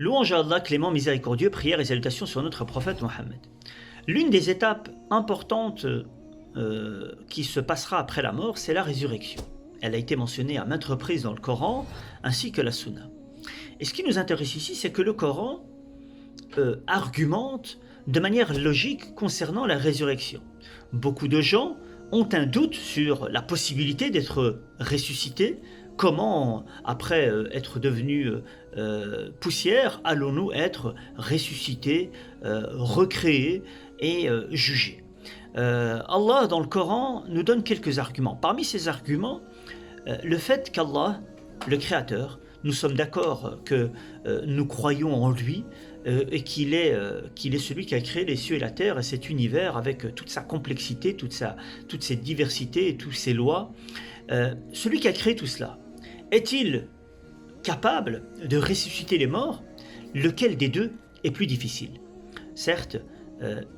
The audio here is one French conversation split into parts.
Louange à Allah, clément, miséricordieux, prières et salutations sur notre prophète Mohammed. L'une des étapes importantes qui se passera après la mort, c'est la résurrection. Elle a été mentionnée à maintes reprises dans le Coran, ainsi que la Sunna. Et ce qui nous intéresse ici, c'est que le Coran argumente de manière logique concernant la résurrection. Beaucoup de gens ont un doute sur la possibilité d'être ressuscités. Comment, après être devenus poussière, allons-nous être ressuscités, recréés et jugés? Allah, dans le Coran, nous donne quelques arguments. Parmi ces arguments, le fait qu'Allah, le Créateur, nous sommes d'accord que nous croyons en lui et qu'il est celui qui a créé les cieux et la terre et cet univers avec toute sa complexité, toute ses diversités et toutes ses lois. Celui qui a créé tout cela, est-il capable de ressusciter les morts? Lequel des deux est plus difficile? Certes,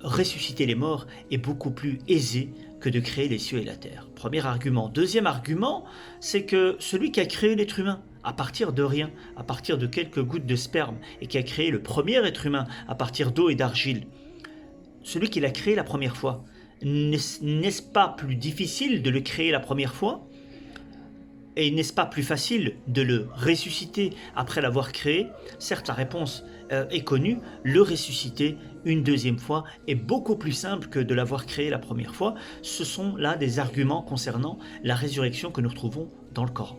ressusciter les morts est beaucoup plus aisé que de créer les cieux et la terre. Premier argument. Deuxième argument, c'est que celui qui a créé l'être humain à partir de rien, à partir de quelques gouttes de sperme, et qui a créé le premier être humain à partir d'eau et d'argile, celui qui l'a créé la première fois, n'est-ce pas plus difficile de le créer la première fois? Et n'est-ce pas plus facile de le ressusciter après l'avoir créé? Certes, la réponse est connue, le ressusciter une deuxième fois est beaucoup plus simple que de l'avoir créé la première fois. Ce sont là des arguments concernant la résurrection que nous retrouvons dans le Coran.